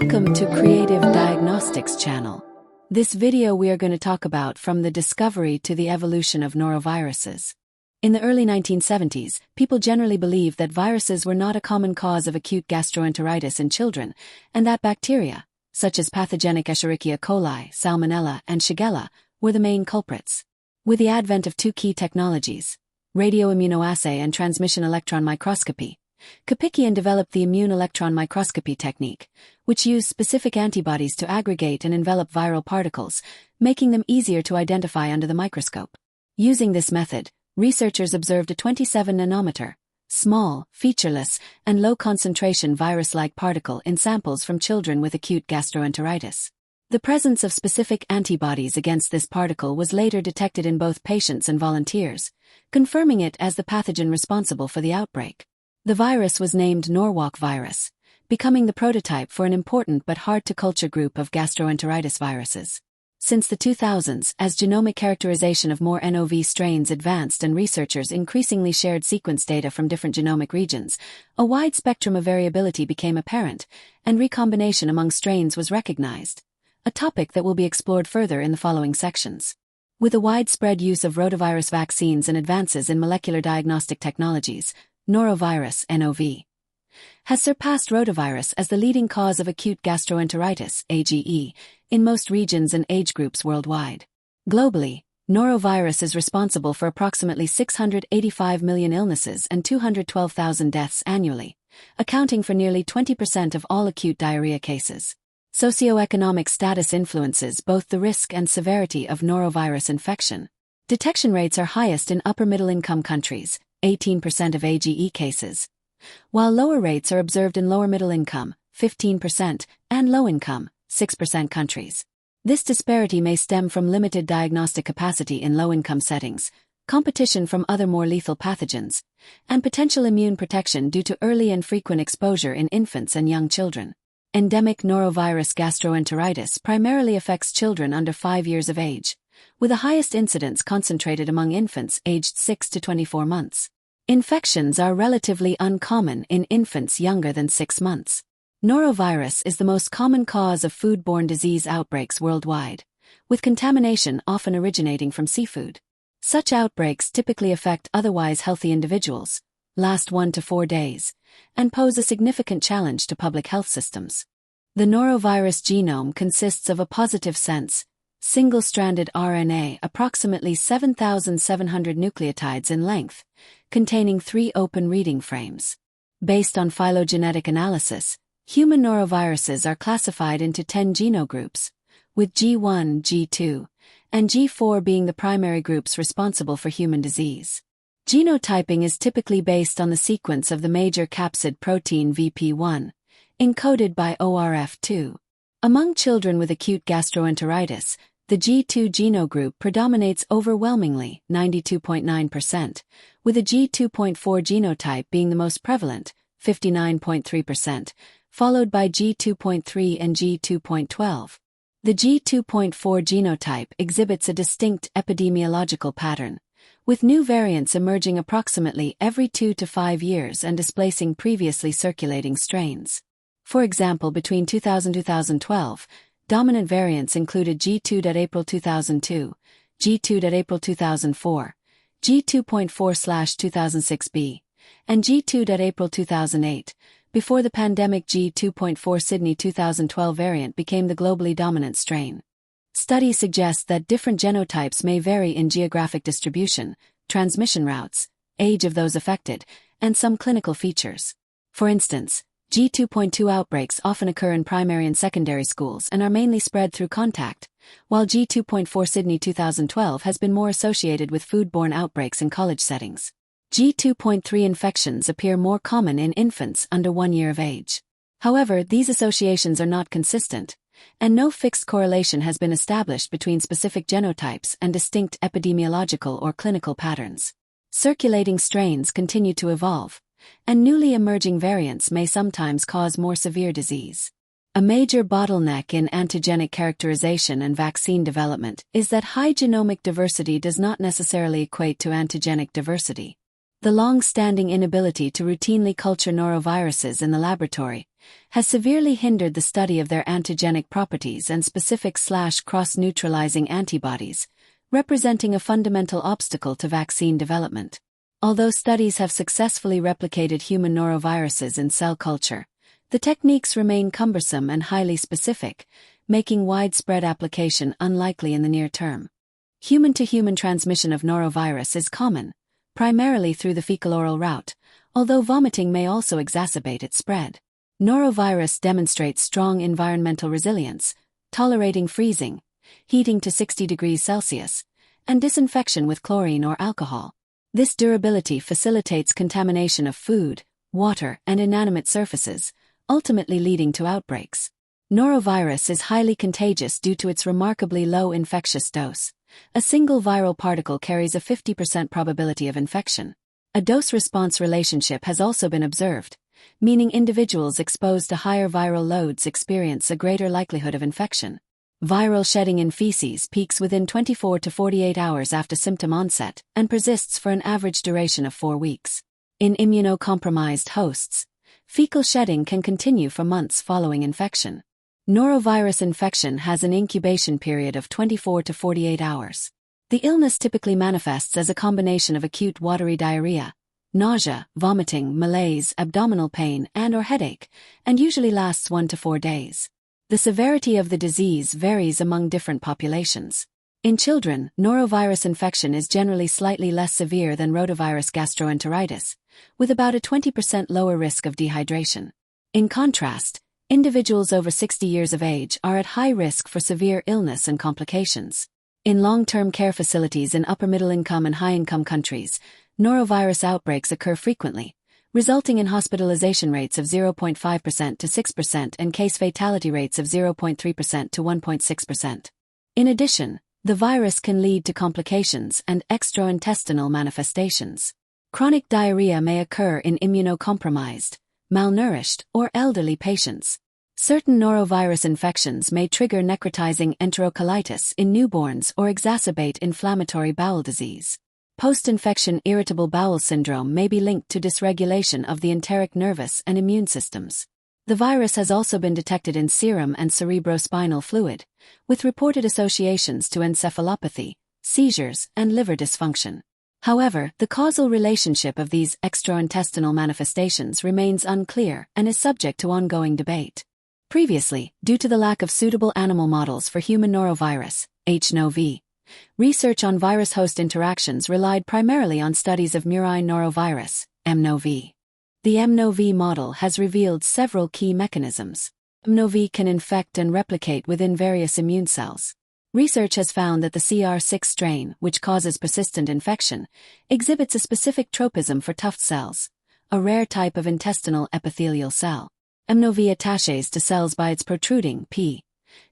Welcome to Creative Diagnostics channel. This video we are going to talk about from the discovery to the evolution of noroviruses. In the early 1970s, people generally believed that viruses were not a common cause of acute gastroenteritis in children, and that bacteria, such as pathogenic Escherichia coli, Salmonella, and Shigella, were the main culprits. With the advent of two key technologies, radioimmunoassay and transmission electron microscopy, Kapickian developed the immune electron microscopy technique, which used specific antibodies to aggregate and envelop viral particles, making them easier to identify under the microscope. Using this method, researchers observed a 27-nanometer, small, featureless, and low-concentration virus-like particle in samples from children with acute gastroenteritis. The presence of specific antibodies against this particle was later detected in both patients and volunteers, confirming it as the pathogen responsible for the outbreak. The virus was named Norovirus, becoming the prototype for an important but hard-to-culture group of gastroenteritis viruses. Since the 2000s, as genomic characterization of more NOV strains advanced and researchers increasingly shared sequence data from different genomic regions, a wide spectrum of variability became apparent, and recombination among strains was recognized, a topic that will be explored further in the following sections. With the widespread use of rotavirus vaccines and advances in molecular diagnostic technologies, norovirus (NOV) has surpassed rotavirus as the leading cause of acute gastroenteritis (AGE) in most regions and age groups worldwide. Globally, norovirus is responsible for approximately 685 million illnesses and 212,000 deaths annually, accounting for nearly 20% of all acute diarrhea cases. Socioeconomic status influences both the risk and severity of norovirus infection. Detection rates are highest in upper-middle-income countries, 18% of AGE cases, while lower rates are observed in lower-middle-income, 15%, and low-income, 6% countries. This disparity may stem from limited diagnostic capacity in low-income settings, competition from other more lethal pathogens, and potential immune protection due to early and frequent exposure in infants and young children. Endemic norovirus gastroenteritis primarily affects children under 5 years of age, with the highest incidence concentrated among infants aged 6 to 24 months. Infections are relatively uncommon in infants younger than 6 months. Norovirus is the most common cause of foodborne disease outbreaks worldwide, with contamination often originating from seafood. Such outbreaks typically affect otherwise healthy individuals, last 1 to 4 days, and pose a significant challenge to public health systems. The norovirus genome consists of a positive sense, single-stranded RNA approximately 7,700 nucleotides in length, containing 3 open reading frames. Based on phylogenetic analysis, human noroviruses are classified into 10 genogroups, with G1, G2, and G4 being the primary groups responsible for human disease. Genotyping is typically based on the sequence of the major capsid protein VP1, encoded by ORF2. Among children with acute gastroenteritis, the G2 genogroup predominates overwhelmingly, 92.9%, with a G2.4 genotype being the most prevalent, 59.3%, followed by G2.3 and G2.12. The G2.4 genotype exhibits a distinct epidemiological pattern, with new variants emerging approximately every 2 to 5 years and displacing previously circulating strains. For example, between 2000 and 2012, dominant variants included G2.April 2002, G2.April 2004, G2.4/2006b, and G2.April 2008, before the pandemic G2.4 Sydney 2012 variant became the globally dominant strain. Studies suggest that different genotypes may vary in geographic distribution, transmission routes, age of those affected, and some clinical features. For instance, G2.2 outbreaks often occur in primary and secondary schools and are mainly spread through contact, while G2.4 Sydney 2012 has been more associated with foodborne outbreaks in college settings. G2.3 infections appear more common in infants under 1 year of age. However, these associations are not consistent, and no fixed correlation has been established between specific genotypes and distinct epidemiological or clinical patterns. Circulating strains continue to evolve, and newly emerging variants may sometimes cause more severe disease. A major bottleneck in antigenic characterization and vaccine development is that high genomic diversity does not necessarily equate to antigenic diversity. The long-standing inability to routinely culture noroviruses in the laboratory has severely hindered the study of their antigenic properties and specific/cross-neutralizing antibodies, representing a fundamental obstacle to vaccine development. Although studies have successfully replicated human noroviruses in cell culture, the techniques remain cumbersome and highly specific, making widespread application unlikely in the near term. Human-to-human transmission of norovirus is common, primarily through the fecal-oral route, although vomiting may also exacerbate its spread. Norovirus demonstrates strong environmental resilience, tolerating freezing, heating to 60 degrees Celsius, and disinfection with chlorine or alcohol. This durability facilitates contamination of food, water, and inanimate surfaces, ultimately leading to outbreaks. Norovirus is highly contagious due to its remarkably low infectious dose. A single viral particle carries a 50% probability of infection. A dose-response relationship has also been observed, meaning individuals exposed to higher viral loads experience a greater likelihood of infection. Viral shedding in feces peaks within 24 to 48 hours after symptom onset and persists for an average duration of 4 weeks. In immunocompromised hosts, fecal shedding can continue for months following infection. Norovirus infection has an incubation period of 24 to 48 hours. The illness typically manifests as a combination of acute watery diarrhea, nausea, vomiting, malaise, abdominal pain, and/or headache, and usually lasts 1 to 4 days. The severity of the disease varies among different populations. In children, norovirus infection is generally slightly less severe than rotavirus gastroenteritis, with about a 20% lower risk of dehydration. In contrast, individuals over 60 years of age are at high risk for severe illness and complications. In long-term care facilities in upper-middle-income and high-income countries, norovirus outbreaks occur frequently, resulting in hospitalization rates of 0.5% to 6% and case fatality rates of 0.3% to 1.6%. In addition, the virus can lead to complications and extraintestinal manifestations. Chronic diarrhea may occur in immunocompromised, malnourished, or elderly patients. Certain norovirus infections may trigger necrotizing enterocolitis in newborns or exacerbate inflammatory bowel disease. Post-infection irritable bowel syndrome may be linked to dysregulation of the enteric nervous and immune systems. The virus has also been detected in serum and cerebrospinal fluid, with reported associations to encephalopathy, seizures, and liver dysfunction. However, the causal relationship of these extraintestinal manifestations remains unclear and is subject to ongoing debate. Previously, due to the lack of suitable animal models for human norovirus, HNOV, research on virus-host interactions relied primarily on studies of murine norovirus, MNOV. The MNOV model has revealed several key mechanisms. MNOV can infect and replicate within various immune cells. Research has found that the CR6 strain, which causes persistent infection, exhibits a specific tropism for tuft cells, a rare type of intestinal epithelial cell. MNOV attaches to cells by its protruding P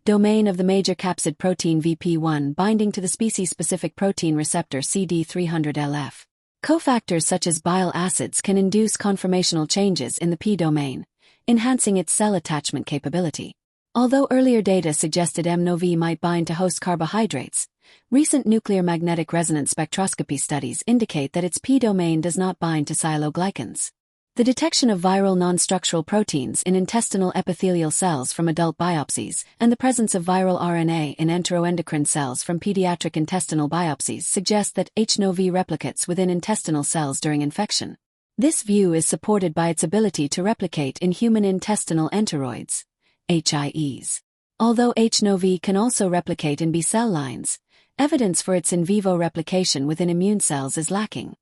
domain of the major capsid protein VP1 binding to the species-specific protein receptor CD300LF. Cofactors such as bile acids can induce conformational changes in the P domain, enhancing its cell attachment capability. Although earlier data suggested MNOV might bind to host carbohydrates, recent nuclear magnetic resonance spectroscopy studies indicate that its P domain does not bind to sialoglycans. The detection of viral non-structural proteins in intestinal epithelial cells from adult biopsies and the presence of viral RNA in enteroendocrine cells from pediatric intestinal biopsies suggest that HNOV replicates within intestinal cells during infection. This view is supported by its ability to replicate in human intestinal enteroids, HIEs. Although HNOV can also replicate in B cell lines, evidence for its in vivo replication within immune cells is lacking.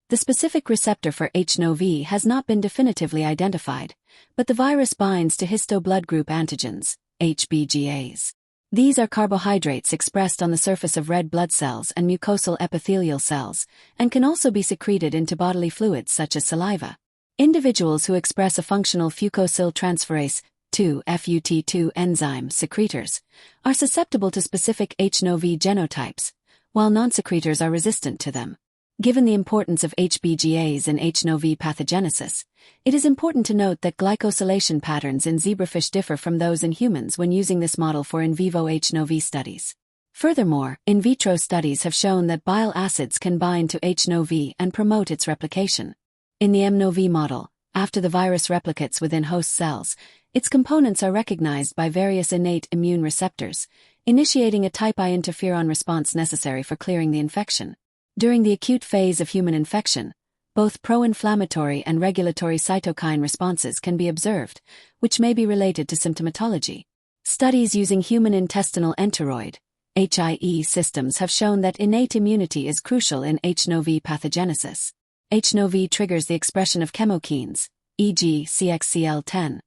The specific receptor for HNOV has not been definitively identified, but the virus binds to histoblood group antigens, HBGAs. These are carbohydrates expressed on the surface of red blood cells and mucosal epithelial cells, and can also be secreted into bodily fluids such as saliva. Individuals who express a functional fucosyltransferase 2 FUT2 enzyme secretors are susceptible to specific HNOV genotypes, while non-secretors are resistant to them. Given the importance of HBGAs in HNOV pathogenesis, it is important to note that glycosylation patterns in zebrafish differ from those in humans when using this model for in vivo HNOV studies. Furthermore, in vitro studies have shown that bile acids can bind to H-Nov and promote its replication. In the M-Nov model, after the virus replicates within host cells, its components are recognized by various innate immune receptors, initiating a type I interferon response necessary for clearing the infection. During the acute phase of human infection, both pro-inflammatory and regulatory cytokine responses can be observed, which may be related to symptomatology. Studies using human intestinal enteroid (HIE) systems have shown that innate immunity is crucial in H-Nov pathogenesis. H-Nov triggers the expression of chemokines, e.g. CXCL10,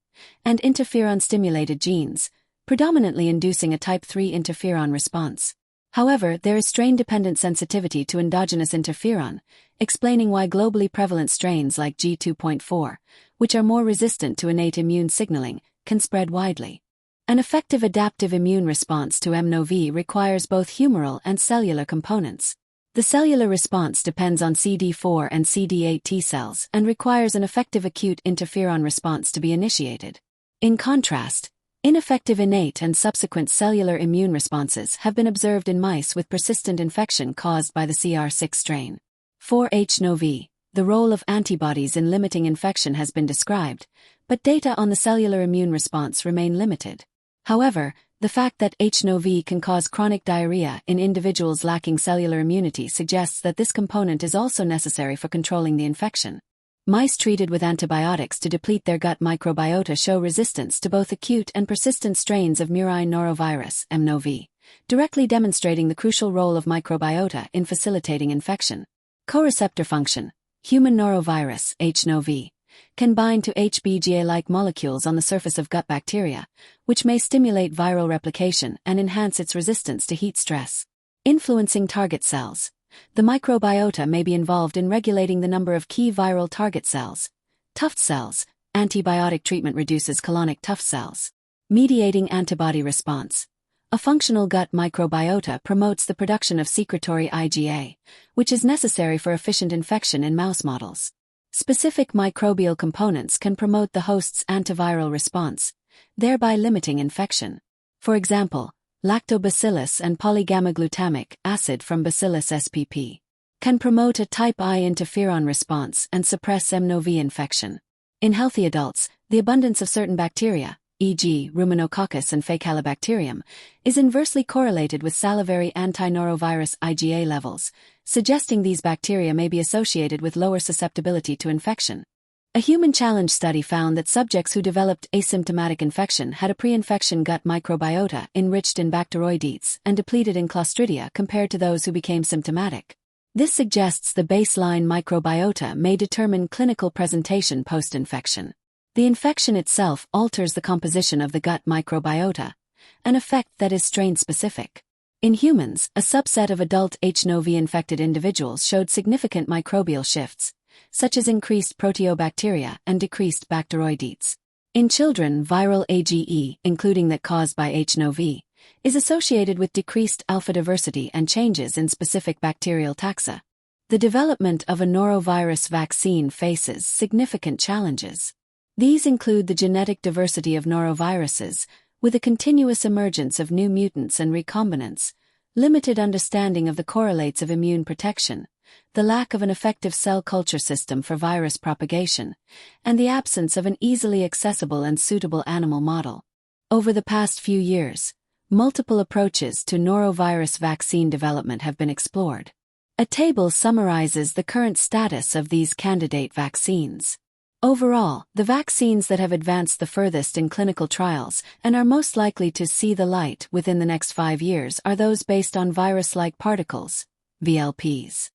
and interferon-stimulated genes, predominantly inducing a type 3 interferon response. However, there is strain-dependent sensitivity to endogenous interferon, explaining why globally prevalent strains like G2.4, which are more resistant to innate immune signaling, can spread widely. An effective adaptive immune response to M-Nov requires both humoral and cellular components. The cellular response depends on CD4 and CD8 T cells and requires an effective acute interferon response to be initiated. In contrast, ineffective innate and subsequent cellular immune responses have been observed in mice with persistent infection caused by the CR6 strain. For H-Nov, the role of antibodies in limiting infection has been described, but data on the cellular immune response remain limited. However, the fact that H-Nov can cause chronic diarrhea in individuals lacking cellular immunity suggests that this component is also necessary for controlling the infection. Mice treated with antibiotics to deplete their gut microbiota show resistance to both acute and persistent strains of murine norovirus (M-Nov), directly demonstrating the crucial role of microbiota in facilitating infection. Co-receptor function: human norovirus (H-Nov) can bind to HBGA-like molecules on the surface of gut bacteria, which may stimulate viral replication and enhance its resistance to heat stress. Influencing target cells: the microbiota may be involved in regulating the number of key viral target cells. Tuft cells: antibiotic treatment reduces colonic tuft cells. Mediating antibody response: a functional gut microbiota promotes the production of secretory IgA, which is necessary for efficient infection in mouse models. Specific microbial components can promote the host's antiviral response, thereby limiting infection. For example, lactobacillus and polygamma-glutamic acid from Bacillus spp. Can promote a type I interferon response and suppress M-Nov infection. In healthy adults, the abundance of certain bacteria, e.g. Ruminococcus and Faecalibacterium, is inversely correlated with salivary anti-norovirus IgA levels, suggesting these bacteria may be associated with lower susceptibility to infection. A human challenge study found that subjects who developed asymptomatic infection had a pre-infection gut microbiota enriched in Bacteroidetes and depleted in Clostridia compared to those who became symptomatic. This suggests the baseline microbiota may determine clinical presentation post-infection. The infection itself alters the composition of the gut microbiota, an effect that is strain-specific. In humans, a subset of adult H-Nov infected individuals showed significant microbial shifts, such as increased proteobacteria and decreased Bacteroidetes. In children, viral AGE, including that caused by H-Nov, is associated with decreased alpha diversity and changes in specific bacterial taxa. The development of a norovirus vaccine faces significant challenges. These include the genetic diversity of noroviruses, with a continuous emergence of new mutants and recombinants, limited understanding of the correlates of immune protection, the lack of an effective cell culture system for virus propagation, and the absence of an easily accessible and suitable animal model. Over the past few years, multiple approaches to norovirus vaccine development have been explored. A table summarizes the current status of these candidate vaccines. Overall, the vaccines that have advanced the furthest in clinical trials and are most likely to see the light within the next 5 years are those based on virus-like particles, VLPs.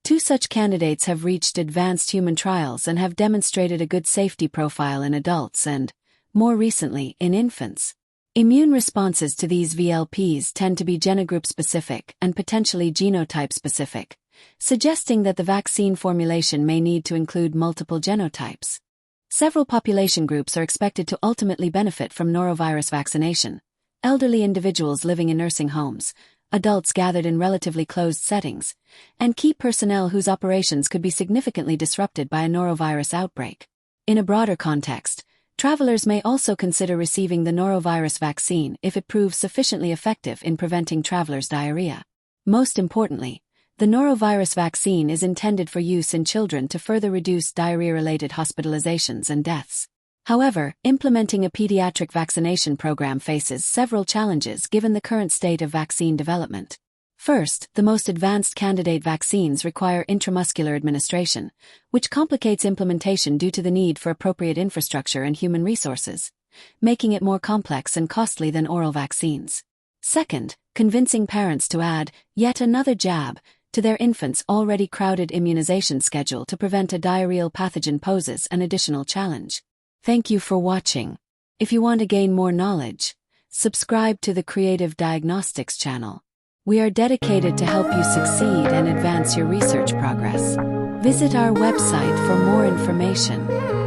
2 such candidates have reached advanced human trials and have demonstrated a good safety profile in adults and, more recently, in infants. Immune responses to these VLPs tend to be genogroup-specific and potentially genotype-specific, suggesting that the vaccine formulation may need to include multiple genotypes. Several population groups are expected to ultimately benefit from norovirus vaccination: elderly individuals living in nursing homes, adults gathered in relatively closed settings, and key personnel whose operations could be significantly disrupted by a norovirus outbreak. In a broader context, Travelers may also consider receiving the norovirus vaccine if it proves sufficiently effective in preventing travelers' diarrhea. Most importantly, the norovirus vaccine is intended for use in children to further reduce diarrhea-related hospitalizations and deaths. However, implementing a pediatric vaccination program faces several challenges given the current state of vaccine development. First, the most advanced candidate vaccines require intramuscular administration, which complicates implementation due to the need for appropriate infrastructure and human resources, making it more complex and costly than oral vaccines. Second, convincing parents to add yet another jab to their infants' already crowded immunization schedule to prevent a diarrheal pathogen poses an additional challenge. Thank you for watching. If you want to gain more knowledge, subscribe to the Creative Diagnostics channel. We are dedicated to help you succeed and advance your research progress. Visit our website for more information.